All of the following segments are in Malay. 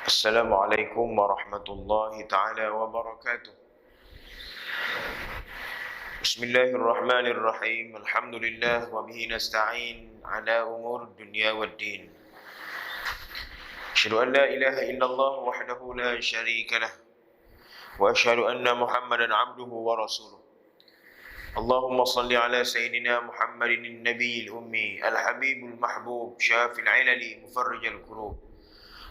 Assalamualaikum warahmatullahi taala wabarakatuh. Bismillahirrahmanirrahim. Alhamdulillah wa bihi nasta'in ala umur dunya waddin. Asyhadu an la ilaha illallah wahdahu la syarika lah wa asyhadu anna Muhammadan abduhu wa rasuluh. Allahumma salli ala sayyidina Muhammadin an-nabiyil ummi al-habibul mahbub syafil ilali mufarrijal kurub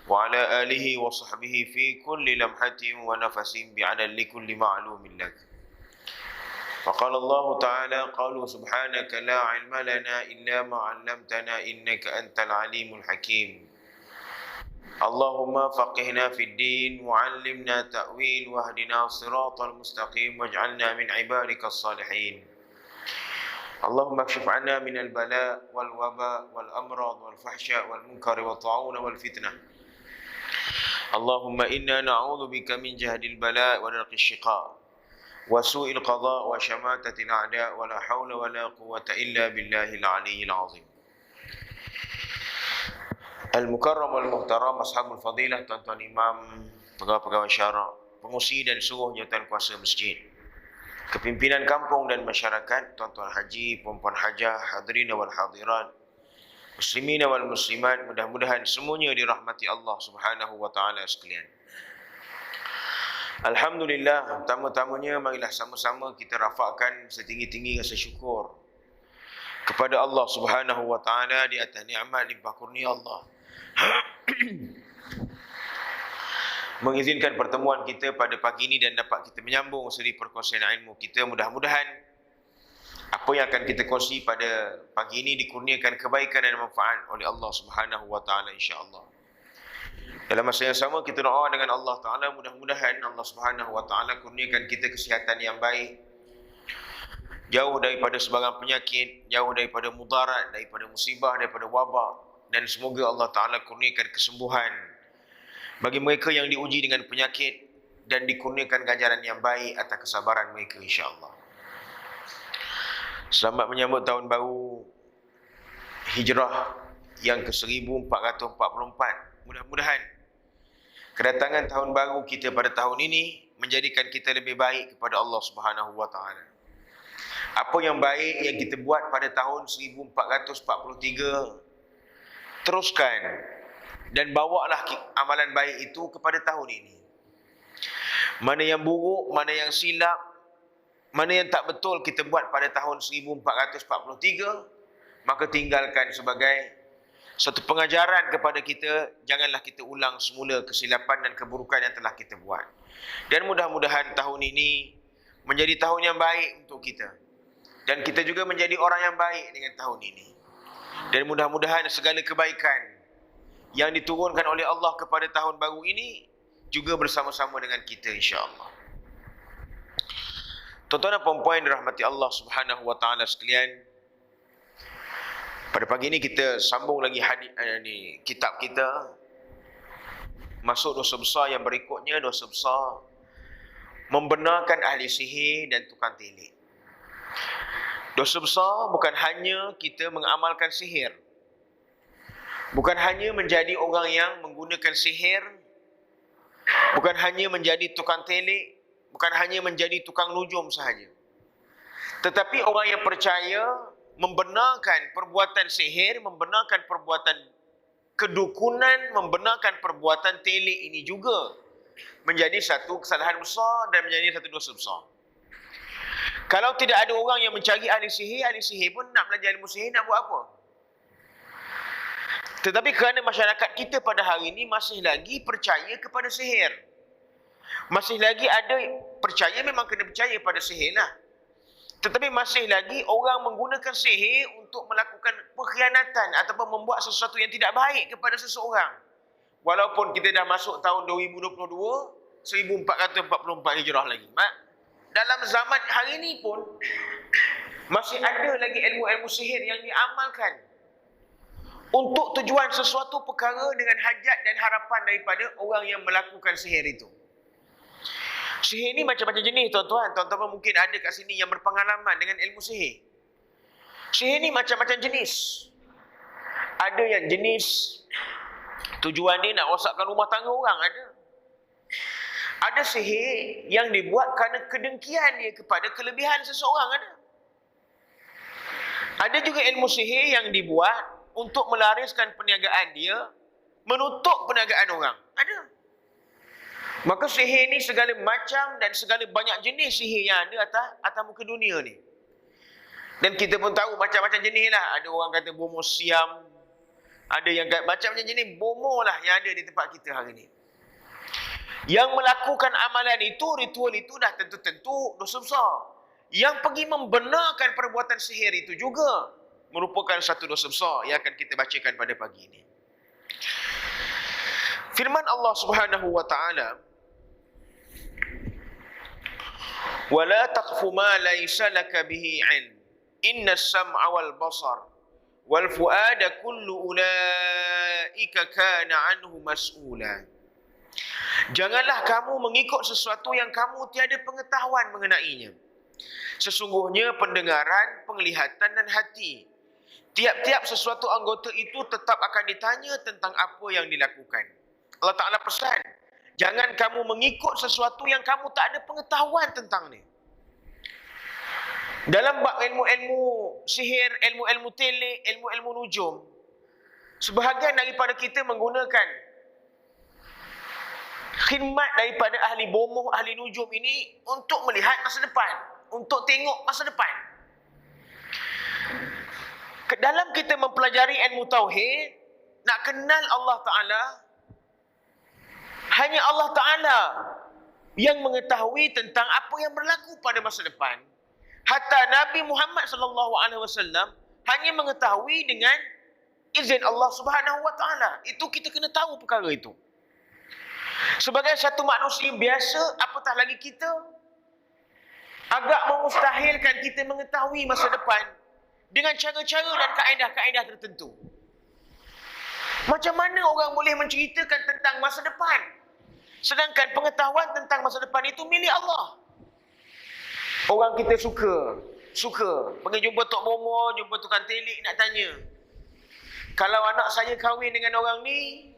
وعلى آله وصحبه في كل لمحة ونفس بعدد لكل معلوم لك. فقال الله تعالى: قالوا سبحانك لا علم لنا إلا ما علمتنا إنك أنت العليم الحكيم. اللهم فقهنا في الدين وعلمنا تأويل واهدنا الصراط المستقيم واجعلنا من عبادك الصالحين. اللهم اكشف عنا من البلاء والوباء والأمراض والفحشاء والمنكر والطاعون والفتنة. اللهم إنا نعوذ بك من جهد البلاء ودرك الشقاء وسوء القضاء وشماتة الأعداء ولا حول ولا قوة إلا بالله العلي العظيم. Al-Mukarram wal-Muhtaram, Ashabul Fadilah, tuan-tuan imam, pegawai-pegawai syarak, pengusi dan seluruh jawatan kuasa masjid, kepimpinan kampung dan masyarakat, tuan-tuan haji, puan-puan hajah, hadirin wal hadirat, muslimin wal muslimat, mudah-mudahan semuanya dirahmati Allah Subhanahu wa taala sekalian. Alhamdulillah, pertama-tamanya marilah sama-sama kita rafakkan setinggi-tinggi rasa syukur kepada Allah Subhanahu wa taala di atas nikmat limpah kurnia Allah. Mengizinkan pertemuan kita pada pagi ini dan dapat kita menyambung siri perkongsian ilmu kita. Mudah-mudahan apa yang akan kita kongsi pada pagi ini dikurniakan kebaikan dan manfaat oleh Allah Subhanahu wa taala insya-Allah. Dalam masa yang sama kita doa dengan Allah Taala, mudah-mudahan Allah Subhanahu wa taala kurniakan kita kesihatan yang baik, jauh daripada sebarang penyakit, jauh daripada mudarat, daripada musibah, daripada wabak, dan semoga Allah Taala kurniakan kesembuhan bagi mereka yang diuji dengan penyakit dan dikurniakan ganjaran yang baik atas kesabaran mereka insya-Allah. Selamat menyambut tahun baru Hijrah yang ke-1444. Mudah-mudahan kedatangan tahun baru kita pada tahun ini menjadikan kita lebih baik kepada Allah Subhanahu wa taala. Apa yang baik yang kita buat pada tahun 1443, teruskan dan bawalah amalan baik itu kepada tahun ini. Mana yang buruk, mana yang silap, mana yang tak betul kita buat pada tahun 1443, maka tinggalkan sebagai satu pengajaran kepada kita, janganlah kita ulang semula kesilapan dan keburukan yang telah kita buat. Dan mudah-mudahan tahun ini menjadi tahun yang baik untuk kita. Dan kita juga menjadi orang yang baik dengan tahun ini. Dan mudah-mudahan segala kebaikan yang diturunkan oleh Allah kepada tahun baru ini juga bersama-sama dengan kita insya-Allah. Tuan-tuan dan puan-puan yang dirahmati Allah Subhanahu wa taala sekalian, pada pagi ini kita sambung lagi kitab kita, masuk dosa besar yang berikutnya, dosa besar membenarkan ahli sihir dan tukang telik. Dosa besar bukan hanya kita mengamalkan sihir, bukan hanya menjadi orang yang menggunakan sihir, bukan hanya menjadi tukang telik, bukan hanya menjadi tukang nujum sahaja. Tetapi orang yang percaya membenarkan perbuatan sihir, membenarkan perbuatan kedukunan, membenarkan perbuatan telik ini juga menjadi satu kesalahan besar dan menjadi satu dosa besar. Kalau tidak ada orang yang mencari ahli sihir pun nak belajar ilmu sihir nak buat apa? Tetapi kerana masyarakat kita pada hari ini masih lagi percaya kepada sihir, masih lagi ada percaya, memang kena percaya pada sihir lah. Tetapi masih lagi orang menggunakan sihir untuk melakukan pengkhianatan ataupun membuat sesuatu yang tidak baik kepada seseorang. Walaupun kita dah masuk tahun 2022, 1444 Hijrah lagi. Dalam zaman hari ini pun masih ada lagi ilmu-ilmu sihir yang diamalkan untuk tujuan sesuatu perkara dengan hajat dan harapan daripada orang yang melakukan sihir itu. Sihir ni macam-macam jenis tuan-tuan. Tuan-tuan mungkin ada kat sini yang berpengalaman dengan ilmu sihir. Sihir ni macam-macam jenis. Ada yang jenis Tujuan dia nak rosakkan rumah tangga orang ada. Ada sihir yang dibuat kerana kedengkian dia kepada kelebihan seseorang ada. Ada juga ilmu sihir yang dibuat untuk melariskan perniagaan dia, menutup perniagaan orang. Ada. Maka sihir ni segala macam dan segala banyak jenis sihir yang ada atas muka dunia ni. Dan kita pun tahu macam-macam jenis lah. Ada orang kata bomo siam, ada yang kata macam-macam jenis bomo lah yang ada di tempat kita hari ni. Yang melakukan amalan itu, ritual itu dah tentu-tentu dosa besar. Yang pergi membenarkan perbuatan sihir itu juga merupakan satu dosa besar yang akan kita bacakan pada pagi ini. Firman Allah Subhanahu wa taala, "Wala taqfu ma laysa laka bihi 'ilm. Inna as-sam'a wal basar wal fu'ada kullu ulaika kana 'anhu mas'ula." Janganlah kamu mengikut sesuatu yang kamu tiada pengetahuan mengenainya. Sesungguhnya pendengaran, penglihatan dan hati, tiap-tiap sesuatu anggota itu tetap akan ditanya tentang apa yang dilakukan. Allah Ta'ala pesan, jangan kamu mengikut sesuatu yang kamu tak ada pengetahuan tentang ni. Dalam bab ilmu-ilmu sihir, ilmu-ilmu telik, ilmu-ilmu nujum, sebahagian daripada kita menggunakan khidmat daripada ahli bomoh, ahli nujum ini untuk melihat masa depan, untuk tengok masa depan. Dalam kita mempelajari ilmu tauhid, nak kenal Allah Ta'ala, hanya Allah Ta'ala yang mengetahui tentang apa yang berlaku pada masa depan. Hatta Nabi Muhammad SAW hanya mengetahui dengan izin Allah Subhanahu Wa Ta'ala. Itu kita kena tahu perkara itu. Sebagai satu manusia biasa, apatah lagi kita, agak memustahilkan kita mengetahui masa depan dengan cara-cara dan kaedah-kaedah tertentu. Macam mana orang boleh menceritakan tentang masa depan, sedangkan pengetahuan tentang masa depan itu milik Allah? Orang kita suka pergi jumpa Tok Bomo, jumpa tukang telik, nak tanya, kalau anak saya kahwin dengan orang ni,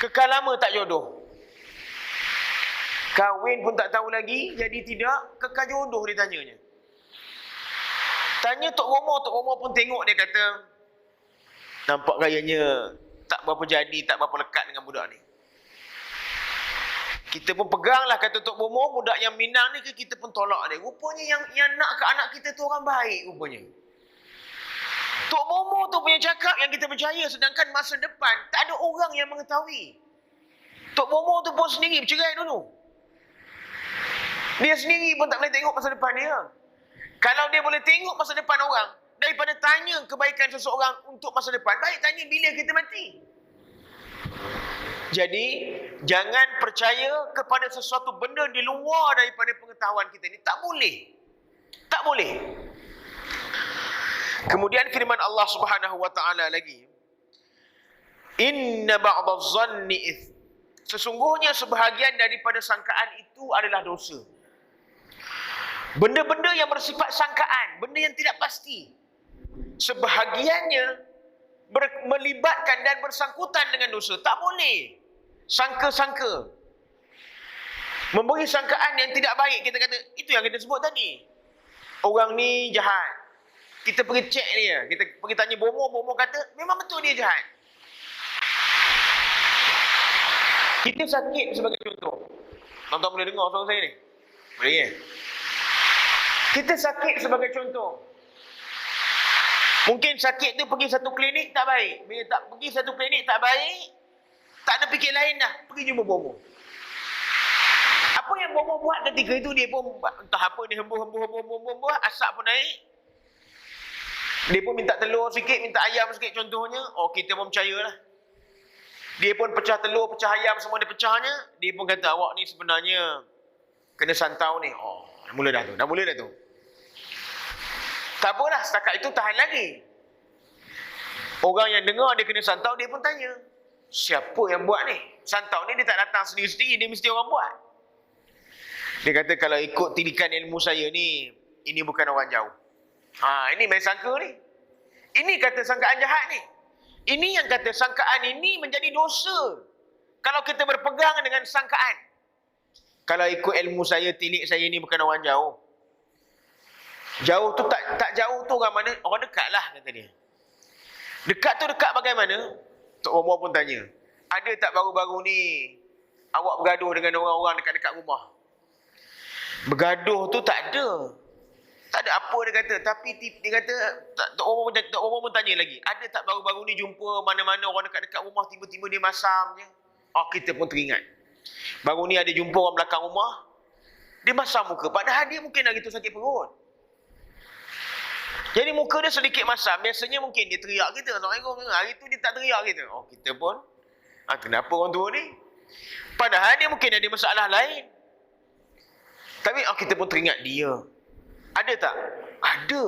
kekal lama tak jodoh? Kahwin pun tak tahu lagi, jadi tidak, kekal jodoh dia tanyanya. Tanya Tok Bomo pun tengok, dia kata, nampak gayanya tak berapa jadi, tak berapa lekat dengan budak ni. Kita pun peganglah kata Tok Bomo, budak yang Minang ni kita pun tolak dia. Rupanya yang nak ke anak kita tu orang baik rupanya. Tok Bomo tu punya cakap yang kita percaya, sedangkan masa depan tak ada orang yang mengetahui. Tok Bomo tu pun sendiri bercerai dulu. Dia sendiri pun tak boleh tengok masa depan dia. Kalau dia boleh tengok masa depan orang, daripada tanya kebaikan seseorang untuk masa depan, baik tanya bila kita mati. Jadi, jangan percaya kepada sesuatu benda di luar daripada pengetahuan kita ni. Tak boleh. Tak boleh. Kemudian firman Allah Subhanahu wa taala lagi, inna ba'dadh zanni its. Sesungguhnya sebahagian daripada sangkaan itu adalah dosa. Benda-benda yang bersifat sangkaan, benda yang tidak pasti, sebahagiannya melibatkan dan bersangkutan dengan dosa. Tak boleh sangka-sangka, memberi sangkaan yang tidak baik. Kita kata, itu yang kita sebut tadi, orang ni jahat. Kita pergi cek dia, kita pergi tanya Bomo kata, memang betul dia jahat. Kita sakit sebagai contoh. Tuan-tuan boleh dengar suara saya ni? Boleh ya? Kita sakit sebagai contoh. Mungkin sakit tu pergi satu klinik tak baik. Bila tak pergi satu klinik tak baik, tak ada fikir lain dah, pergi jumpa Bomo. Apa yang Bomo buat ketika itu, dia pun entah apa, dia hembuh, asap pun naik. Dia pun minta telur sikit, minta ayam sikit contohnya. Oh, kita pun percayalah. Dia pun pecah telur, pecah ayam, semua dia pecahnya. Dia pun kata, awak ni sebenarnya kena santau ni. Oh, dah mula dah tu. Tak apalah, setakat itu tahan lagi. Orang yang dengar dia kena santau, dia pun tanya, siapa yang buat ni? Santau ni dia tak datang sendiri-sendiri, dia mesti orang buat. Dia kata, kalau ikut tilikan ilmu saya ni, ini bukan orang jauh. Ini main sangka ni. Ini kata sangkaan jahat ni. Ini yang kata sangkaan ini menjadi dosa. Kalau kita berpegang dengan sangkaan. Kalau ikut ilmu saya, tilik saya ni bukan orang jauh. Jauh tu tak jauh tu orang mana? Orang dekat lah kata dia. Dekat tu dekat bagaimana? Tok Umar pun tanya. Ada tak baru-baru ni awak bergaduh dengan orang-orang dekat-dekat rumah? Bergaduh tu tak ada. Tak ada apa dia kata. Tapi dia kata, Tok Umar pun tanya lagi. Ada tak baru-baru ni jumpa mana-mana orang dekat-dekat rumah tiba-tiba dia masam je? Oh, kita pun teringat. Baru ni ada jumpa orang belakang rumah, dia masam muka. Padahal dia mungkin hari tu sakit perut. Jadi muka dia sedikit masam. Biasanya mungkin dia teriak kita. Assalamualaikum. Hari tu dia tak teriak kita. Oh, kita pun, kenapa orang tua ni? Padahal dia mungkin ada masalah lain. Tapi kita pun teringat dia. Ada tak? Ada.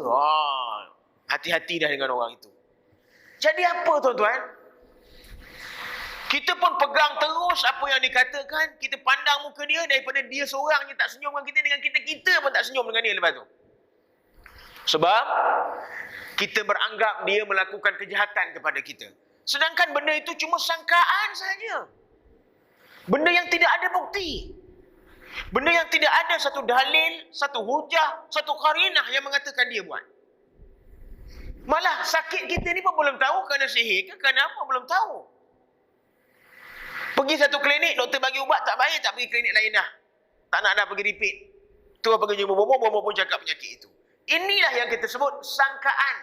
Hati-hati dah dengan orang itu. Jadi apa tuan-tuan? Kita pun pegang terus apa yang dikatakan. Kita pandang muka dia daripada dia seorang je tak senyum dengan kita. Dengan kita pun tak senyum dengan dia lepas tu. Sebab kita beranggap dia melakukan kejahatan kepada kita. Sedangkan benda itu cuma sangkaan saja. Benda yang tidak ada bukti. Benda yang tidak ada satu dalil, satu hujah, satu qarinah yang mengatakan dia buat. Malah sakit kita ni pun belum tahu kerana sihir ke kerana apa, belum tahu. Pergi satu klinik, doktor bagi ubat tak baik, tak pergi klinik lain dah. Tak nak dah pergi repeat. Tu pergi jumpa bomoh pun cakap penyakit itu. Inilah yang kita sebut sangkaan.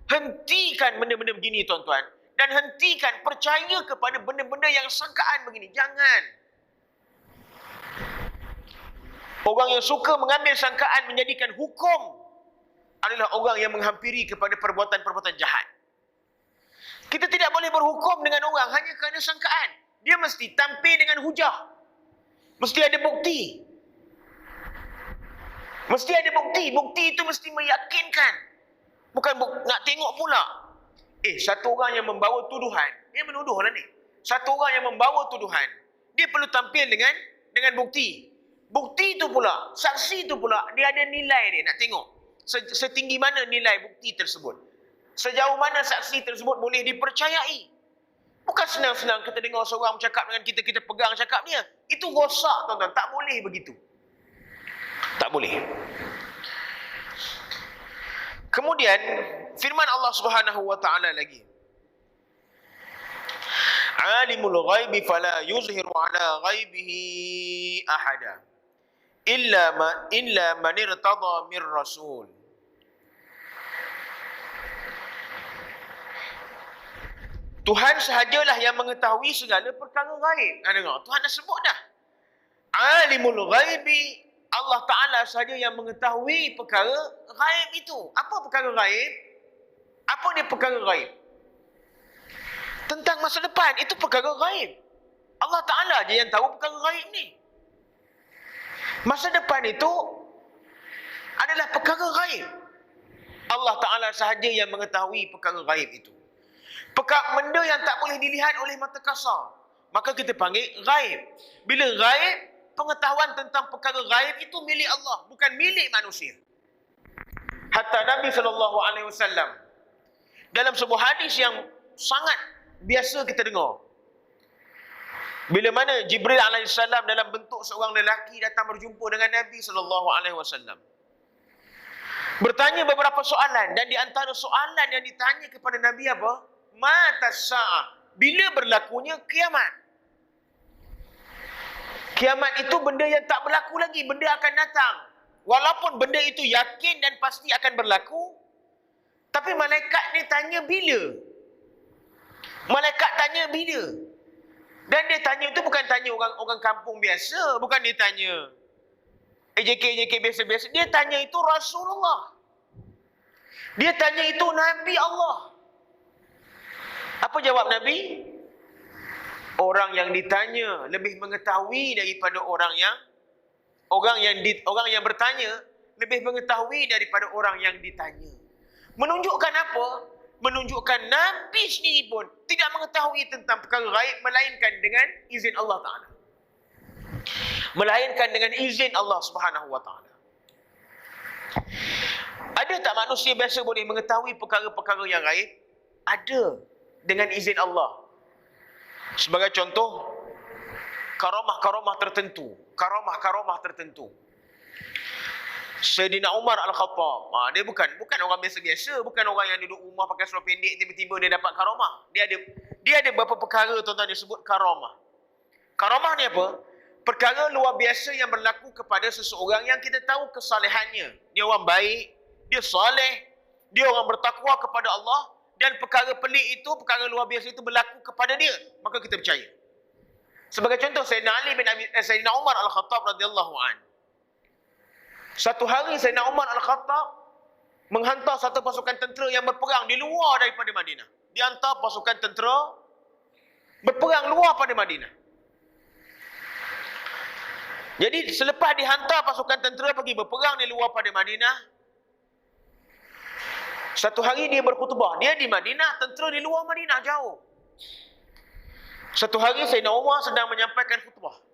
Hentikan benda-benda begini tuan-tuan. Dan hentikan percaya kepada benda-benda yang sangkaan begini. Jangan. Orang yang suka mengambil sangkaan menjadikan hukum adalah orang yang menghampiri kepada perbuatan-perbuatan jahat. Kita tidak boleh berhukum dengan orang hanya kerana sangkaan. Dia mesti tampil dengan hujah. Mesti ada bukti. Mesti ada bukti. Bukti itu mesti meyakinkan. Bukan nak tengok pula. Satu orang yang membawa tuduhan. Dia menuduhlah ni. Satu orang yang membawa tuduhan. Dia perlu tampil dengan bukti. Bukti itu pula, saksi itu pula, dia ada nilai dia. Nak tengok. Setinggi mana nilai bukti tersebut. Sejauh mana saksi tersebut boleh dipercayai. Bukan senang-senang kita dengar seorang bercakap dengan kita, kita pegang cakap dia. Itu rosak tuan-tuan. Tak boleh begitu. Tak boleh. Kemudian, firman Allah Subhanahu wa taala lagi. Alimul ghaibi fala yuzhiru ala ghaibihi ahada. Illa man irtada mir rasul. Tuhan sahajalah yang mengetahui segala perkara gaib. Dengar, Tuhan dah sebut dah. Alimul ghaibi, Allah Ta'ala sahaja yang mengetahui perkara gaib itu. Apa perkara gaib? Apa dia perkara gaib? Tentang masa depan, itu perkara gaib. Allah Ta'ala je yang tahu perkara gaib ni. Masa depan itu adalah perkara gaib. Allah Ta'ala sahaja yang mengetahui perkara gaib itu. Benda yang tak boleh dilihat oleh mata kasar, maka kita panggil gaib. Bila gaib, pengetahuan tentang perkara gaib itu milik Allah, bukan milik manusia. Hatta Nabi SAW dalam sebuah hadis yang sangat biasa kita dengar, bila mana Jibril AS dalam bentuk seorang lelaki datang berjumpa dengan Nabi SAW, bertanya beberapa soalan, dan di antara soalan yang ditanya kepada Nabi apa? Mata sa'ah, bila berlakunya kiamat? Kiamat itu benda yang tak berlaku lagi, benda akan datang. Walaupun benda itu yakin dan pasti akan berlaku, tapi malaikat ni tanya bila. Malaikat tanya bila. Dan dia tanya itu bukan tanya orang kampung biasa, bukan dia tanya EJK biasa-biasa. Dia tanya itu Rasulullah. Dia tanya itu Nabi Allah. Apa jawab Nabi? Orang yang ditanya lebih mengetahui daripada orang yang bertanya lebih mengetahui daripada orang yang ditanya. Menunjukkan apa? Menunjukkan Nabi sendiri pun tidak mengetahui tentang perkara gaib melainkan dengan izin Allah Ta'ala. Melainkan dengan izin Allah Subhanahu wa Ta'ala. Ada tak manusia biasa boleh mengetahui perkara-perkara yang gaib? Ada. dengan izin Allah. Sebagai contoh, karamah-karamah tertentu. Karamah-karamah tertentu. Sayyidina Umar Al-Khattab, dia bukan orang biasa-biasa, bukan orang yang duduk rumah pakai seluar pendek tiba-tiba dia dapat karamah. Dia ada beberapa perkara tuan-tuan disebut karamah. Karamah ni apa? Perkara luar biasa yang berlaku kepada seseorang yang kita tahu kesalehannya. Dia orang baik, dia soleh, dia orang bertakwa kepada Allah, dan perkara pelik itu, perkara luar biasa itu berlaku kepada dia, maka kita percaya. Sebagai contoh, Sayyidina Umar Al-Khattab radhiyallahu anhu. Satu hari Sayyidina Umar Al-Khattab menghantar satu pasukan tentera yang berperang di luar daripada Madinah. Dia hantar pasukan tentera berperang luar pada Madinah. Jadi selepas dihantar pasukan tentera pergi berperang di luar pada Madinah, satu hari dia berkhutbah. Dia di Madinah, tentera di luar Madinah jauh. Satu hari Sayyidina Umar sedang menyampaikan khutbah.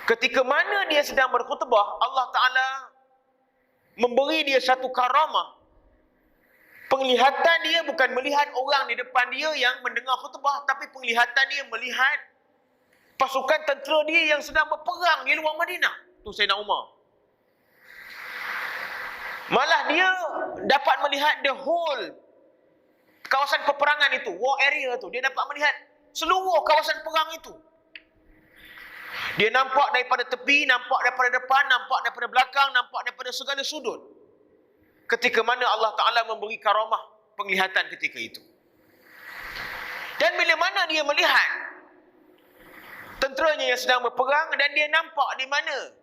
Ketika mana dia sedang berkhutbah, Allah Ta'ala memberi dia satu karamah. Penglihatan dia bukan melihat orang di depan dia yang mendengar khutbah, tapi penglihatan dia melihat pasukan tentera dia yang sedang berperang di luar Madinah. Itu Sayyidina Umar. Malah dia dapat melihat the whole kawasan peperangan itu, war area tu. Dia dapat melihat seluruh kawasan perang itu. Dia nampak daripada tepi, nampak daripada depan, nampak daripada belakang, nampak daripada segala sudut. Ketika mana Allah Ta'ala memberi karamah penglihatan ketika itu. Dan bila mana dia melihat tenteranya yang sedang berperang dan dia nampak di mana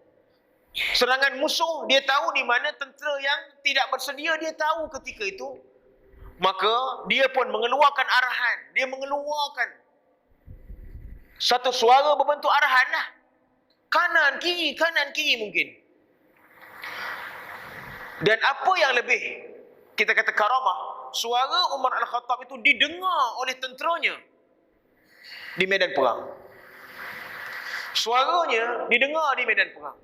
serangan musuh, dia tahu di mana tentera yang tidak bersedia, dia tahu ketika itu. Maka dia pun mengeluarkan arahan. Dia mengeluarkan satu suara berbentuk arahan lah. Kanan, kiri mungkin. Dan apa yang lebih, kita kata karamah, suara Umar Al-Khattab itu didengar oleh tenteranya di medan perang. Suaranya didengar di medan perang.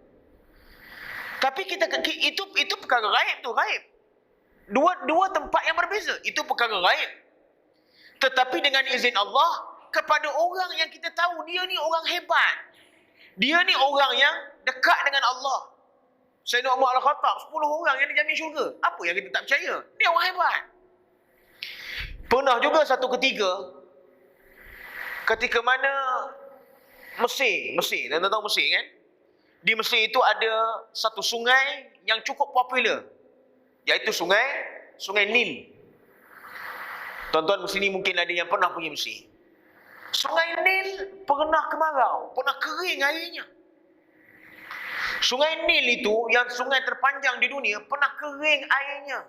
Tapi itu perkara gaib tu, gaib. Dua tempat yang berbeza. Itu perkara gaib. Tetapi dengan izin Allah, kepada orang yang kita tahu dia ni orang hebat. Dia ni orang yang dekat dengan Allah. Sayyidina Umar Al-Khattab, 10 orang yang dijamin syurga. Apa yang kita tak percaya? Dia orang hebat. Pernah juga satu ketika mana Mesir, tuan tahu Mesir kan? Di Mesir itu ada satu sungai yang cukup popular, iaitu sungai Nil. Tuan-tuan di sini mungkin ada yang pernah pergi Mesir. Sungai Nil pernah kemarau, pernah kering airnya. Sungai Nil itu yang sungai terpanjang di dunia pernah kering airnya.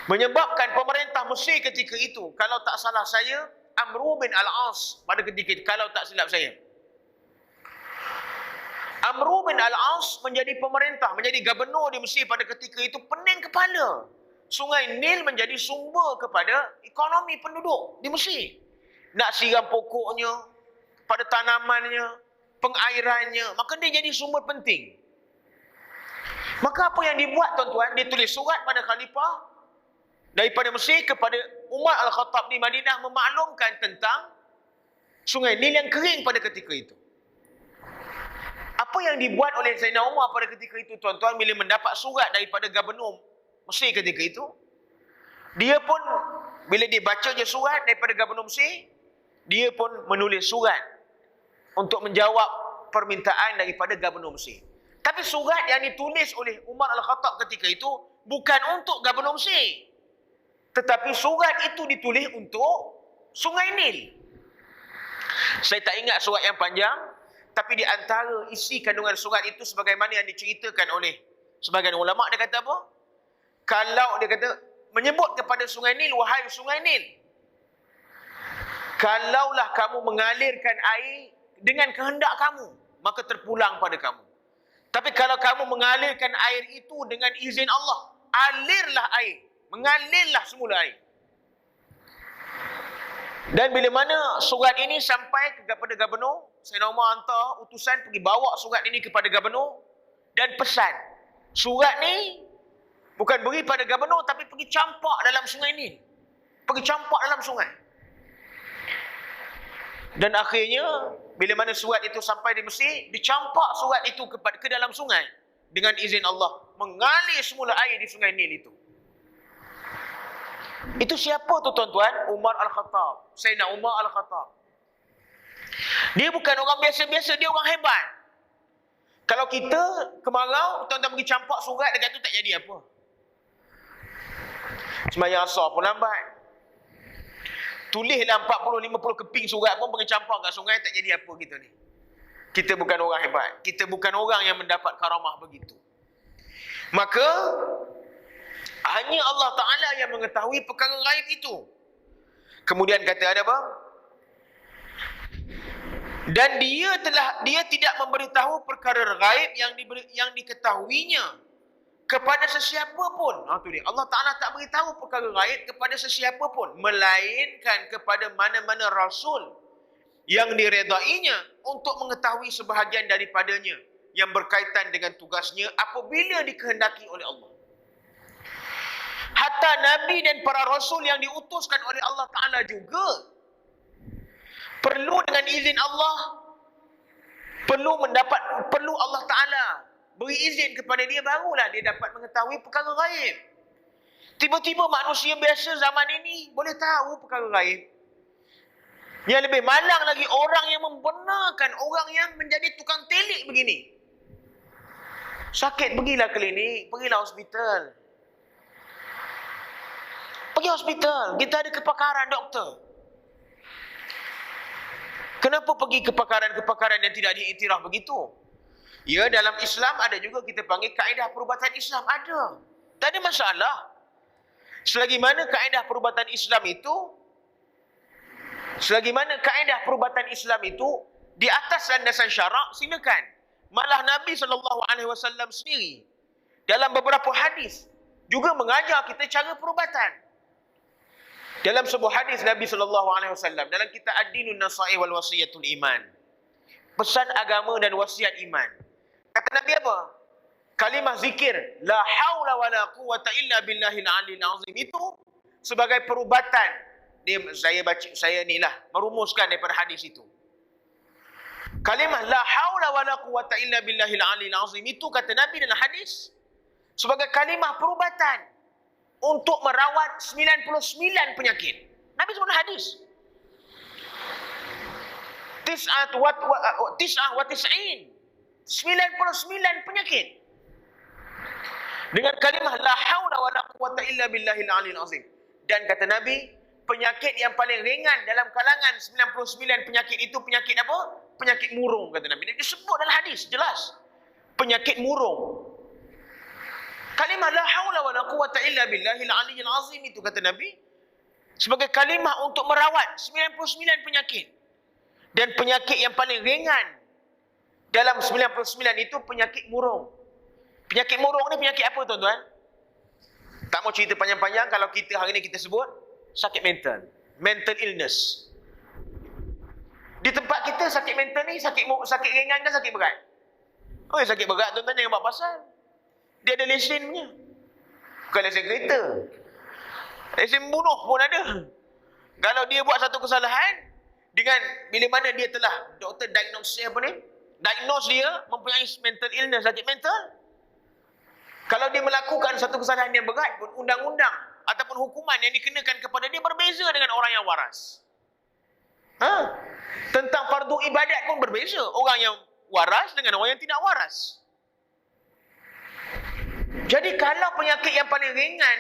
Menyebabkan pemerintah Mesir ketika itu, kalau tak salah saya, Amru bin Al-As pada ketika itu, kalau tak silap saya. Amru bin Al-As menjadi pemerintah, menjadi gubernur di Mesir pada ketika itu, pening kepala. Sungai Nil menjadi sumber kepada ekonomi penduduk di Mesir. Nak siram pokoknya, pada tanamannya, pengairannya, maka dia jadi sumber penting. Maka apa yang dibuat tuan-tuan, dia tulis surat pada khalifah daripada Mesir kepada Umar Al-Khattab di Madinah memaklumkan tentang sungai Nil yang kering pada ketika itu. Apa yang dibuat oleh Sayyidina Umar pada ketika itu tuan-tuan, bila mendapat surat daripada gubernur Mesir ketika itu, dia pun bila dia baca je surat daripada gubernur Mesir, dia pun menulis surat untuk menjawab permintaan daripada gubernur Mesir. Tapi surat yang ditulis oleh Umar Al-Khattab ketika itu bukan untuk gubernur Mesir, tetapi surat itu ditulis untuk Sungai Nil. Saya tak ingat surat yang panjang, tapi di antara isi kandungan surat itu sebagaimana yang diceritakan oleh sebahagian ulama', dia kata apa? Kalau dia kata menyebut kepada Sungai Nil, wahai Sungai Nil, kalaulah kamu mengalirkan air dengan kehendak kamu, maka terpulang pada kamu. Tapi kalau kamu mengalirkan air itu dengan izin Allah, alirlah air, mengalirlah semula air. Dan bila mana surat ini sampai kepada gubernur, Sayyidina Umar hantar utusan pergi bawa surat ini kepada gubernur dan pesan, surat ni bukan beri pada gubernur tapi pergi campak dalam Sungai Nil. Pergi campak dalam sungai. Dan akhirnya, bila mana surat itu sampai di Mesir, dicampak surat itu ke dalam sungai. Dengan izin Allah. Mengalir semula air di sungai Nil itu. Itu siapa tu tuan-tuan? Umar Al-Khattab. Sayyidina Umar Al-Khattab. Dia bukan orang biasa-biasa, dia orang hebat. Kalau kita kemarau, tuan-tuan pergi campak surat dekat tu tak jadi apa. Sembahyang asar pun lambat. Tulislah 40-50 keping surat pun pergi campak kat sungai tak jadi apa kita ni. Kita bukan orang hebat. Kita bukan orang yang mendapat karamah begitu. Maka hanya Allah Ta'ala yang mengetahui perkara gaib itu. Kemudian kata ada apa? Dan dia tidak memberitahu perkara gaib yang diketahuinya kepada sesiapa pun. Allah Ta'ala tak beritahu perkara gaib kepada sesiapa pun, melainkan kepada mana-mana rasul yang diredainya untuk mengetahui sebahagian daripadanya yang berkaitan dengan tugasnya apabila dikehendaki oleh Allah. Hatta Nabi dan para Rasul yang diutuskan oleh Allah Ta'ala juga perlu dengan izin Allah, perlu Allah Ta'ala beri izin kepada dia, barulah dia dapat mengetahui perkara gaib. Tiba-tiba manusia biasa zaman ini boleh tahu perkara gaib. Yang lebih malang lagi orang yang membenarkan orang yang menjadi tukang telik begini. Sakit, pergilah klinik, pergilah hospital. Pergi hospital, kita ada kepakaran doktor. Kenapa pergi kepakaran-kepakaran yang tidak diiktiraf begitu? Ya, dalam Islam ada juga kita panggil kaedah perubatan Islam, ada. Tak ada masalah. Selagi mana kaedah perubatan Islam itu di atas landasan syarak, silakan. Malah Nabi SAW sendiri dalam beberapa hadis juga mengajar kita cara perubatan. Dalam sebuah hadis Nabi SAW dalam kitab Ad-Dinun Nasa'i wal Wasiyatul Iman, pesan agama dan wasiat iman, kata Nabi apa? Kalimah zikir la haula wala quwata illa billahil aliyil azim itu sebagai perubatan. Saya merumuskan daripada hadis itu. Kalimah la haula wala quwata illa billahil aliyil azim itu kata Nabi dalam hadis sebagai kalimah perubatan untuk merawat 99 penyakit. Nabi sebut hadis. Tis'ah wa tis'in. 99 penyakit. Dengan kalimah la haula wala quwata illa billahil aliyil azim. Dan kata Nabi, penyakit yang paling ringan dalam kalangan 99 penyakit itu penyakit apa? Penyakit murung, kata Nabi. Dia disebut dalam hadis, jelas. Penyakit murung. Kalimah la haula wala quwata illa billahil aliyil azim itu kata Nabi sebagai kalimah untuk merawat 99 penyakit. Dan penyakit yang paling ringan dalam 99 itu penyakit murung. Penyakit murung ni penyakit apa tuan-tuan? Tak mau cerita panjang-panjang, kalau kita hari ni kita sebut sakit mental. Mental illness. Di tempat kita sakit mental ni sakit ringan ke sakit berat? Oh, sakit berat tuan-tuan jangan buat pasal. Dia ada lesen punya. Bukan lesen kereta. Lesen bunuh pun ada. Kalau dia buat satu kesalahan, dengan bila mana dia telah, doktor diagnose dia mempunyai mental illness, sakit mental. Kalau dia melakukan satu kesalahan yang berat pun, undang-undang ataupun hukuman yang dikenakan kepada dia berbeza dengan orang yang waras. Tentang fardu ibadat pun berbeza. Orang yang waras dengan orang yang tidak waras. Jadi kalau penyakit yang paling ringan,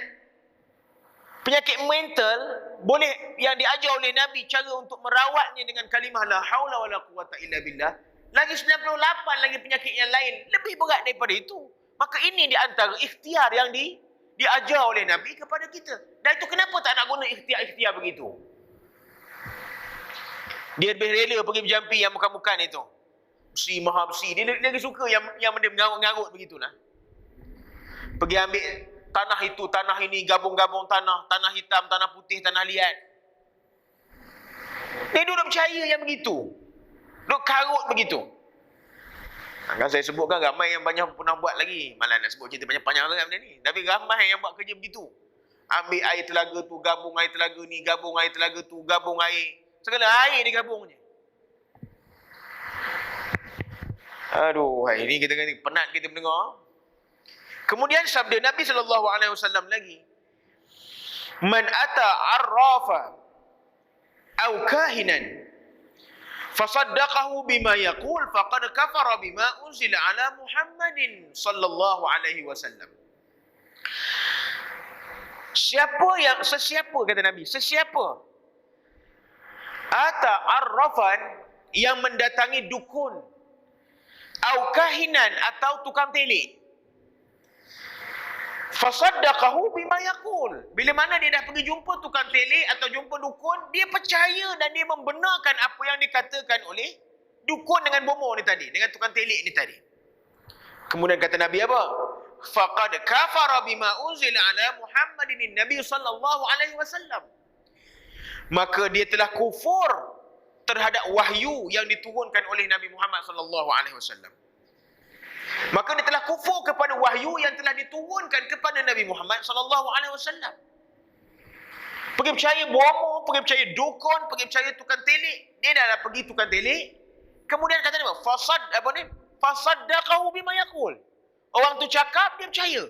penyakit mental, boleh yang diajar oleh Nabi cara untuk merawatnya dengan kalimah la haula wala quwata illa billah. Lagi 98 lagi penyakit yang lain lebih berat daripada itu. Maka ini di antara ikhtiar yang diajar oleh Nabi kepada kita. Dan itu kenapa tak nak guna ikhtiar-ikhtiar begitu? Dia lebih rela pergi berjampi yang bukan-bukan itu. Besi, maha besi. Dia lagi suka yang benda mengarut-ngarut begitulah. Pergi ambil tanah itu, tanah ini, gabung-gabung tanah, tanah hitam, tanah putih, tanah liat. Dia duduk percaya yang begitu. Duduk karut begitu. Kan saya sebutkan ramai yang banyak pernah buat lagi. Malah nak sebut cerita panjang-panjang sangat benda ni. Tapi ramai yang buat kerja begitu. Ambil air telaga tu, gabung air telaga ni, gabung air telaga tu, gabung air. Segala air digabungnya. Aduh, hari ni kita penat kita mendengar. Kemudian sabda Nabi SAW lagi. Man ata arrafa au kahinan fasaddaqahu bima yaqul faqad kafara bima unzila ala Muhammadin sallallahu alaihi wasallam. Sesiapa kata Nabi, sesiapa ata arrafan yang mendatangi dukun au kahinan atau tukang telik, fasaddaqahu bima yaqul, bila mana dia dah pergi jumpa tukang telik atau jumpa dukun, dia percaya dan dia membenarkan apa yang dikatakan oleh dukun dengan bomoh ni tadi, dengan tukang telik ni tadi. Kemudian kata Nabi apa? Faqad kafara bima unzila ala Muhammadin Nabi sallallahu alaihi wasallam. Maka dia telah kufur terhadap wahyu yang diturunkan oleh Nabi Muhammad sallallahu alaihi wasallam. Maka dia telah kufur kepada wahyu yang telah diturunkan kepada Nabi Muhammad sallallahu alaihi wasallam. Pergi percaya bomoh, pergi percaya dukun, pergi percaya tukang telik. Dia dah pergi tukang telik. Kemudian kata dia fasaddaqahu bima yaqul. Orang tu cakap, dia percaya.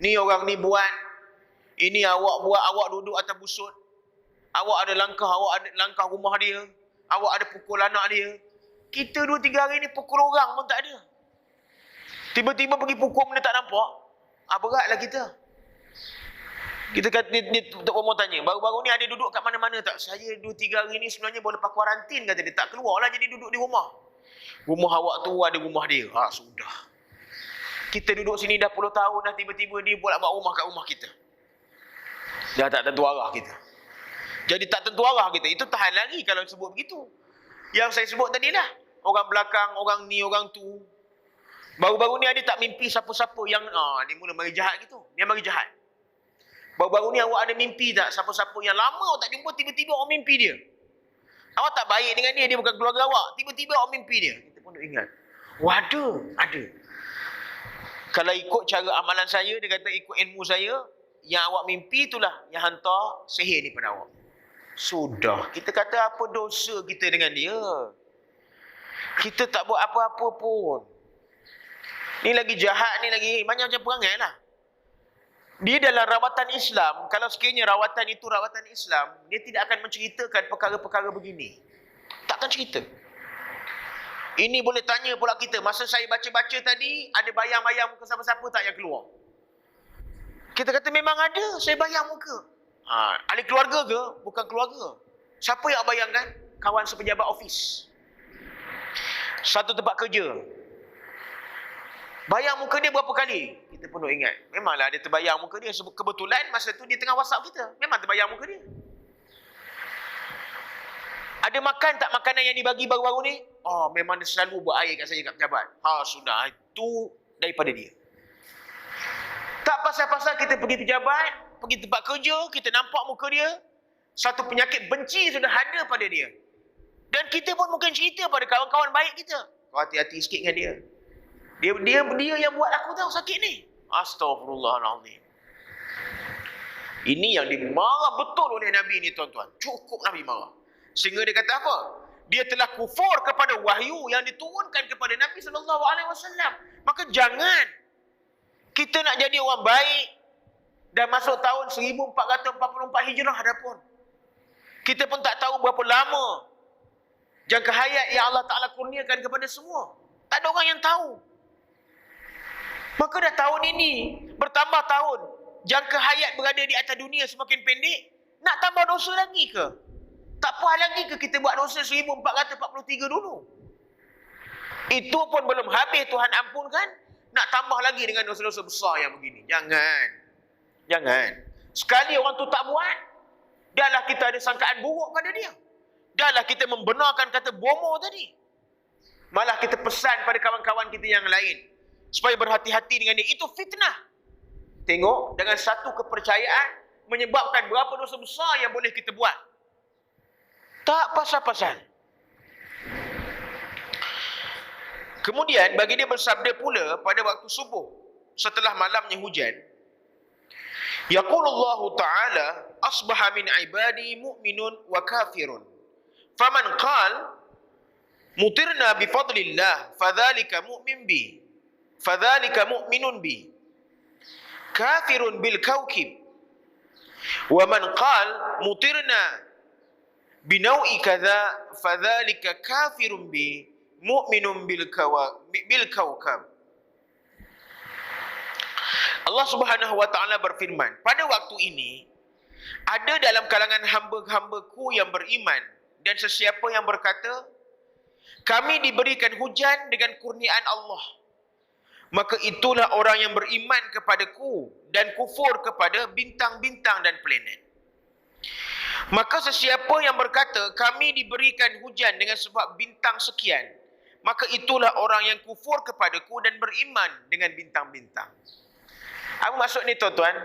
Ni orang ni buat. Ini awak buat, awak duduk atas busut. Awak ada langkah rumah dia. Awak ada pukul anak dia. Kita 2-3 hari ni pukul orang pun tak ada. Tiba-tiba pergi pukul benda tak nampak. Beratlah kita. Kita kata, dia Tok Omar tanya, baru-baru ni ada duduk kat mana-mana tak? Saya 2-3 hari ni sebenarnya boleh lepas kuarantin, kata dia. Tak keluar lah, jadi duduk di rumah. Rumah awak tu ada rumah dia. Sudah. Kita duduk sini dah puluh tahun dah, tiba-tiba dia buat rumah kat rumah kita. Dah tak tentu arah kita. Jadi tak tentu arah kita. Itu tahan lagi kalau sebut begitu. Yang saya sebut tadi lah. Orang belakang, orang ni, orang tu. Baru-baru ni ada tak mimpi siapa-siapa yang dia mula mari jahat gitu. Dia mari jahat. Baru-baru ni awak ada mimpi tak siapa-siapa yang lama awak tak jumpa, tiba-tiba awak mimpi dia. Awak tak baik dengan dia, dia bukan keluarga awak. Tiba-tiba awak mimpi dia. Kita pun nak ingat. Ada. Kalau ikut cara amalan saya, dia kata ikut ilmu saya, yang awak mimpi itulah yang hantar sihir ni pada awak. Sudah. Kita kata apa dosa kita dengan dia? Kita tak buat apa-apa pun. Ni lagi jahat, ni lagi macam perangai lah. Dia dalam rawatan Islam, kalau sekiranya rawatan itu rawatan Islam, dia tidak akan menceritakan perkara-perkara begini. Takkan cerita. Ini boleh tanya pula kita, masa saya baca-baca tadi, ada bayang-bayang muka siapa-siapa tak yang keluar? Kita kata memang ada, saya bayang muka. Ahli keluarga ke? Bukan keluarga. Siapa yang bayangkan? Kawan sepejabat ofis. Satu tempat kerja. Bayang muka dia berapa kali? Kita pun nak ingat. Memanglah dia terbayang muka dia. Kebetulan masa tu dia tengah WhatsApp kita. Memang terbayang muka dia. Ada makan tak makanan yang dibagi baru-baru ni? Memang dia selalu buat air kat saya kat pejabat. Sudah. Itu daripada dia. Tak pasal-pasal kita pergi pejabat, pergi tempat kerja, kita nampak muka dia, satu penyakit benci sudah ada pada dia. Dan kita pun mungkin cerita pada kawan-kawan baik kita. Kau hati-hati sikit dengan dia. Dia yang buat aku tahu sakit ni. Astaghfirullahaladzim. Ini yang dimarah betul oleh Nabi ni, tuan-tuan. Cukup Nabi marah. Sehingga dia kata apa? Dia telah kufur kepada wahyu yang diturunkan kepada Nabi SAW. Maka jangan kita nak jadi orang baik. Dah masuk tahun 1444 Hijrah dah pun. Kita pun tak tahu berapa lama jangka hayat yang Allah Ta'ala kurniakan kepada semua. Tak ada orang yang tahu. Maka dah tahun ini, bertambah tahun, jangka hayat berada di atas dunia semakin pendek, nak tambah dosa lagi ke? Tak puas lagi ke kita buat dosa 1443 dulu? Itu pun belum habis Tuhan ampunkan, nak tambah lagi dengan dosa-dosa besar yang begini. Jangan. Sekali orang tu tak buat, dahlah kita ada sangkaan buruk pada dia. Dahlah kita membenarkan kata bomoh tadi. Malah kita pesan pada kawan-kawan kita yang lain, supaya berhati-hati dengan dia. Itu fitnah. Tengok, dengan satu kepercayaan, menyebabkan berapa dosa besar yang boleh kita buat. Tak pasal-pasal. Kemudian bagi dia bersabda pula pada waktu subuh, setelah malamnya hujan, Yaqulullahu ta'ala asbaha min ibadi mu'minun wa kafirun. Faman qala mutirna bifadlillah fadhalika mu'min bi. Fadhalika mu'minun bi. Kafirun bil kawkib. Wa man qala mutirna binau'i kadza fadhalika kafirun bi mu'minun bil kawkab. Allah Subhanahu wa taala berfirman, pada waktu ini ada dalam kalangan hamba-hambaku yang beriman dan sesiapa yang berkata, kami diberikan hujan dengan kurniaan Allah, maka itulah orang yang beriman kepadaku dan kufur kepada bintang-bintang dan planet. Maka sesiapa yang berkata, kami diberikan hujan dengan sebab bintang sekian, maka itulah orang yang kufur kepadaku dan beriman dengan bintang-bintang. Apa maksud ni tuan-tuan?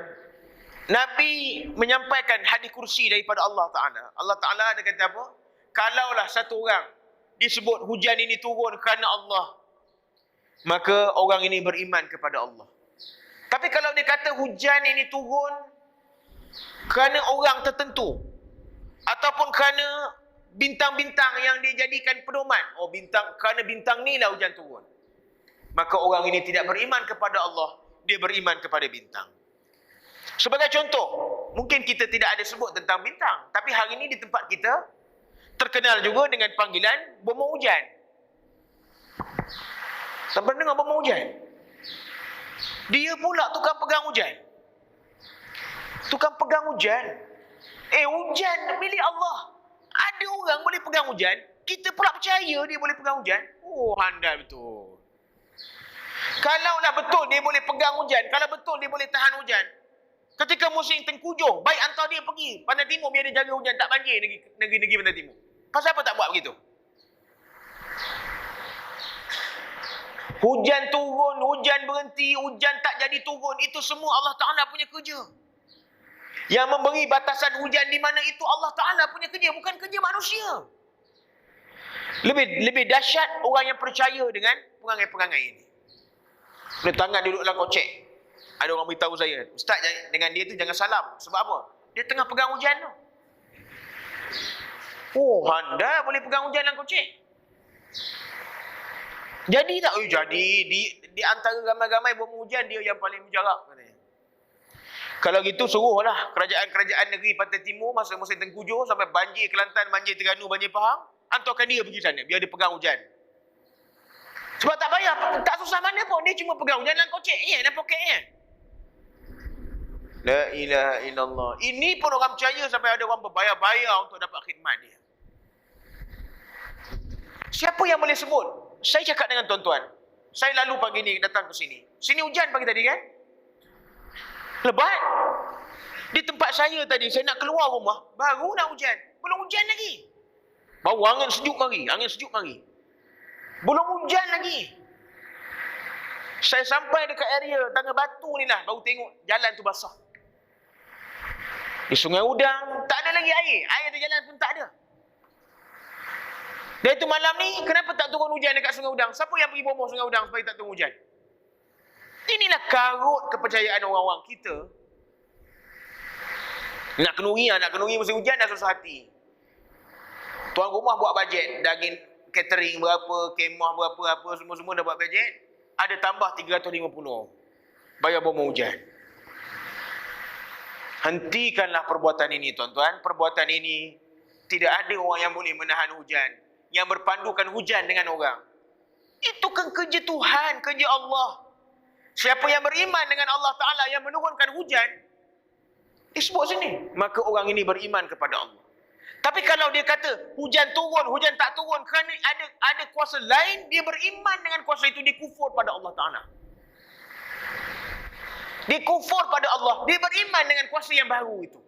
Nabi menyampaikan hadis kursi daripada Allah Ta'ala. Allah Ta'ala ada kata apa? Kalaulah satu orang disebut hujan ini turun kerana Allah, maka orang ini beriman kepada Allah. Tapi kalau dia kata hujan ini turun kerana orang tertentu, ataupun kerana bintang-bintang yang dia jadikan pedoman, oh bintang, kerana bintang ni lah hujan turun, maka orang ini tidak beriman kepada Allah, dia beriman kepada bintang. Sebagai contoh, mungkin kita tidak ada sebut tentang bintang, tapi hari ini di tempat kita terkenal juga dengan panggilan bomba hujan. Tak pernah dengar bomba hujan? Dia pula tukang pegang hujan. Tukang pegang hujan. Hujan milik Allah. Ada orang boleh pegang hujan, kita pula percaya dia boleh pegang hujan. Oh, handal betul. Kalaulah betul dia boleh pegang hujan, kalau betul dia boleh tahan hujan, ketika musim tengkujuh, baik hantar dia pergi Pantai Timur biar dia jaga hujan tak banjir negeri-negeri Pantai Timur. Pasal apa tak buat begitu? Hujan turun, hujan berhenti, hujan tak jadi turun, itu semua Allah Ta'ala punya kerja. Yang memberi batasan hujan di mana itu Allah Ta'ala punya kerja, bukan kerja manusia. Lebih dahsyat orang yang percaya dengan perangai-perangai ini. Dia tangan duduk dalam kocek. Ada orang beritahu saya, Ustaz dengan dia tu jangan salam. Sebab apa? Dia tengah pegang hujan tu. Oh, anda boleh pegang hujan dalam kocek? Jadi tak? Jadi. Di antara ramai-ramai bomba hujan, dia yang paling mujarab. Kalau gitu, suruhlah kerajaan-kerajaan negeri Pantai Timur masa musim tengkujuh sampai banjir Kelantan, banjir Terengganu, banjir Pahang, hantarkan dia pergi sana, biar dia pegang hujan. Sebab tak payah, tak susah mana pun. Dia cuma pegang hujan dalam kocek. Dalam poketnya. La ilaha illallah. Ini pun orang percaya sampai ada orang berbayar-bayar untuk dapat khidmat dia. Siapa yang boleh sebut? Saya cakap dengan tuan-tuan. Saya lalu pagi ni datang ke sini. Sini hujan pagi tadi kan? Lebat. Di tempat saya tadi, saya nak keluar rumah, baru nak hujan. Belum hujan lagi. Baru angin sejuk mari. Belum hujan lagi. Saya sampai dekat area Tangga Batu ni lah, baru tengok jalan tu basah. Di Sungai Udang, tak ada lagi air. Air di jalan pun tak ada. Dan itu malam ni, kenapa tak turun hujan dekat Sungai Udang? Siapa yang pergi bomoh Sungai Udang supaya tak turun hujan? Inilah karut kepercayaan orang-orang kita. Nak kenuri musim hujan dah susah hati. Tuan rumah buat bajet, daging catering berapa, kemah berapa, apa semua-semua dah buat bajet. Ada tambah 350. Bayar bomba hujan. Hentikanlah perbuatan ini tuan-tuan. Perbuatan ini tidak ada orang yang boleh menahan hujan, yang berpandukan hujan dengan orang. Itu kan kerja Tuhan, kerja Allah. Siapa yang beriman dengan Allah Ta'ala yang menurunkan hujan, disebut sini, maka orang ini beriman kepada Allah. Tapi kalau dia kata hujan turun, hujan tak turun kerana ada kuasa lain, dia beriman dengan kuasa itu, dia kufur pada Allah Ta'ala. Dia kufur pada Allah, dia beriman dengan kuasa yang baru itu.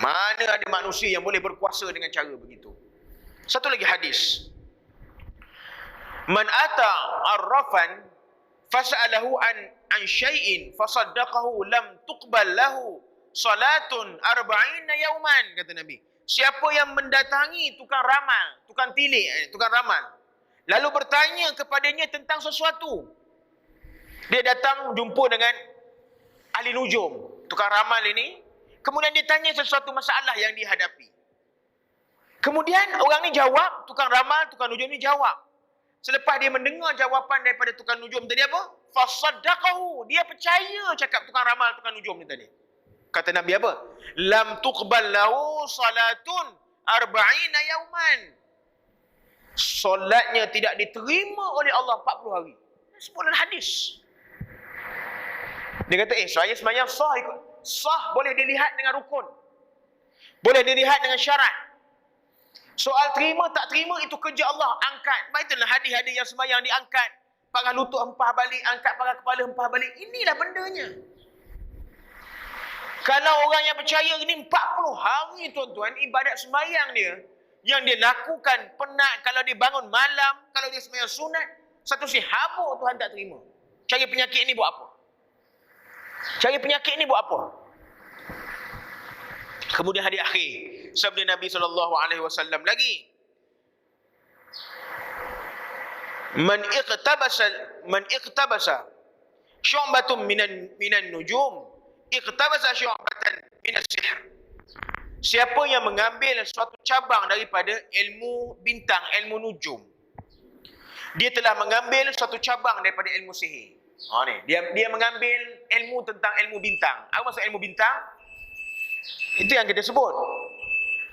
Mana ada manusia yang boleh berkuasa dengan cara begitu. Satu lagi hadis. Man ata arrafan fas'alahu an syai'in fasaddaqahu lam tuqbal lahu salatun arba'ina yauman, kata Nabi. Siapa yang mendatangi tukang ramal, tukang tilik, tukang ramal, lalu bertanya kepadanya tentang sesuatu. Dia datang jumpa dengan ahli nujum, tukang ramal ini, kemudian dia tanya sesuatu masalah yang dihadapi. Kemudian orang ni jawab, tukang ramal, tukang nujum ni jawab. Selepas dia mendengar jawapan daripada tukang nujum tadi apa? Fasaddaqahu. Dia percaya cakap tukang ramal, tukang nujum ni tadi. Kata Nabi apa? Lam tuqbal lahu salatun arba'ina yauman. Solatnya tidak diterima oleh Allah 40 hari. Sebut dalam hadis. Dia kata, saya semayang sah ikut. Sah boleh dilihat dengan rukun. Boleh dilihat dengan syarat. Soal terima tak terima itu kerja Allah. Angkat. Itulah hadis-hadis yang semayang diangkat. Paras lutut hempah balik, angkat paras kepala hempah balik. Inilah bendanya. Kalau orang yang percaya ini 40 hari tuan-tuan, ibadat semayang dia, yang dia lakukan penat, kalau dia bangun malam, kalau dia semayang sunat, satu si habuk Tuhan tak terima. Cari penyakit ni buat apa? Cari penyakit ni buat apa? Kemudian hadis akhir, sabda Nabi SAW lagi. Man iqtabasa syu'batun minan nujum, iqtabasa syu'batan minas sihr. Siapa yang mengambil suatu cabang daripada ilmu bintang, ilmu nujum, dia telah mengambil suatu cabang daripada ilmu sihir. Ni, dia mengambil ilmu tentang ilmu bintang. Apa maksud ilmu bintang? Itu yang kita sebut.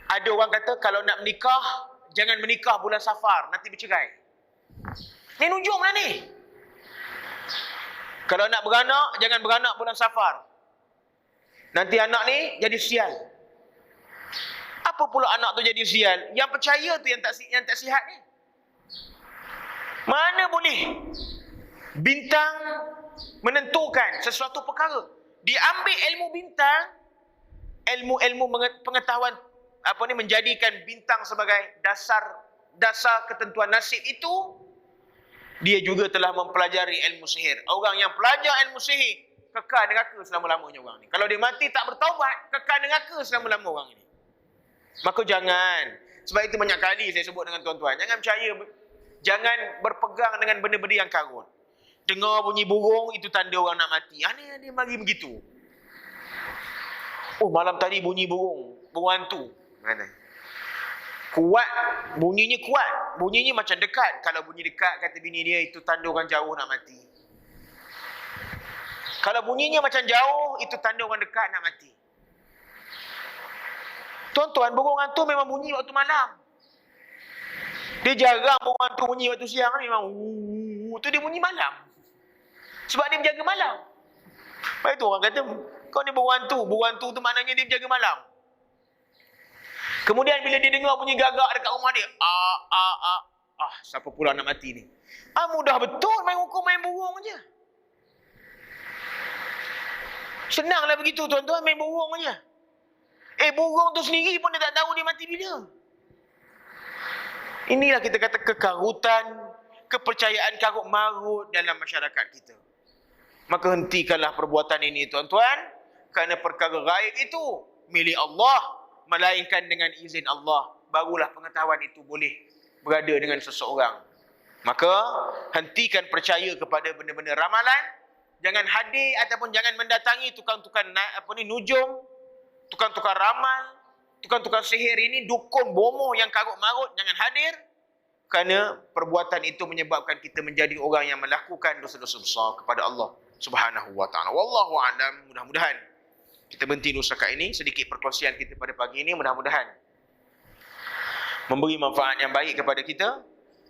Ada orang kata kalau nak menikah, jangan menikah bulan Safar, nanti bercerai. Ni nujum lah ni. Kalau nak beranak, jangan beranak bulan Safar. Nanti anak ni jadi sial. Apa pula anak tu jadi sial? Yang percaya tu yang tak sihat ni. Mana boleh bintang menentukan sesuatu perkara. Dia ambil ilmu bintang, ilmu pengetahuan menjadikan bintang sebagai dasar ketentuan nasib itu. Dia juga telah mempelajari ilmu sihir. Orang yang pelajar ilmu sihir kekal neraka selama-lamanya orang ni. Kalau dia mati tak bertaubat, kekal neraka selama-lama orang ini. Maka jangan. Sebab itu banyak kali saya sebut dengan tuan-tuan, jangan percaya, jangan berpegang dengan benda-benda yang karun. Dengar bunyi burung, itu tanda orang nak mati. Dia bagi begitu. Oh, malam tadi bunyi burung hantu. Mana? Kuat, bunyinya kuat. Bunyinya macam dekat. Kalau bunyi dekat, kata bini dia, itu tanda orang jauh nak mati. Kalau bunyinya macam jauh, itu tanda orang dekat nak mati. Tuan-tuan, burung hantu memang bunyi waktu malam. Dia jarang burung hantu bunyi waktu siang. Memang itu dia bunyi malam. Sebab dia menjaga malam. Lepas itu orang kata, kau ni burung hantu. Burung hantu tu maknanya dia menjaga malam. Kemudian bila dia dengar bunyi gagak dekat rumah dia, siapa pula nak mati ni? Mudah betul main hukum main burung je. Senanglah begitu tuan-tuan, main burung je. Burung tu sendiri pun dia tak tahu dia mati bila. Inilah kita kata kekarutan, kepercayaan karut marut dalam masyarakat kita. Maka hentikanlah perbuatan ini tuan-tuan, kerana perkara gaib itu milik Allah, melainkan dengan izin Allah, barulah pengetahuan itu boleh berada dengan seseorang. Maka hentikan percaya kepada benda-benda ramalan. Jangan hadir ataupun jangan mendatangi tukang-tukang nujum, tukang-tukang ramal, tukang-tukang sihir ini, dukun bomoh yang karut marut, jangan hadir. Kerana perbuatan itu menyebabkan kita menjadi orang yang melakukan dosa-dosa besar kepada Allah Subhanahu wa ta'ala. Wallahu a'lam. Mudah-mudahan kita berhenti dulu setakat ini. Sedikit perkongsian kita pada pagi ini, mudah-mudahan memberi manfaat yang baik kepada kita.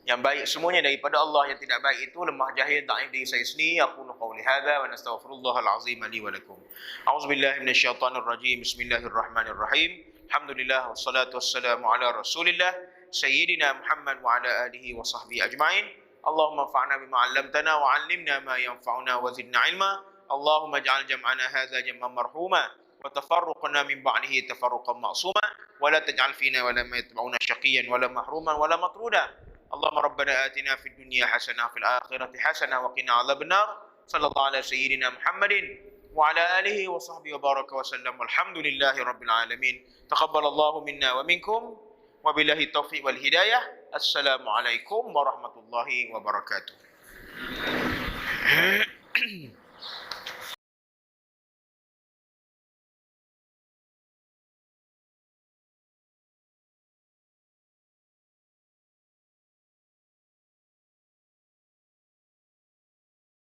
Yang baik semuanya daripada Allah, yang tidak baik itu lemah jahil dhaif diri saya sendiri. Aqulu qawli hadza wa nastaghfirullahal azim li wa lakum. A'udzubillahi minasyaitonir rajim. Bismillahirrahmanirrahim. Alhamdulillah wassalatu wassalamu ala Rasulillah sayyidina Muhammad wa ala alihi wa sahbihi ajma'in. Allahumma anfa'na bima 'allamtana wa 'allimna ma yanfa'una wa zidna 'ilma. Allahumma ij'al jam'ana hadza jam'an marhuma wa tafarruqana min ba'dihi tafarruqan ma'suma wa la taj'al fina wa la yatba'una shaqiyyan wa la mahruman wa la matruda. Allahumma rabbana atina fid dunya hasanah fil akhirati hasanah wa qina 'adzabannar. Sallallahu ala sayyidina Muhammadin wa ala alihi wa sahbihi wa baraka wa sallam. Walhamdulillahi rabbil alamin. Taqabbalallahu minna wa minkum. Wabillahi taufiq wal hidayah. Assalamualaikum warahmatullahi wabarakatuh.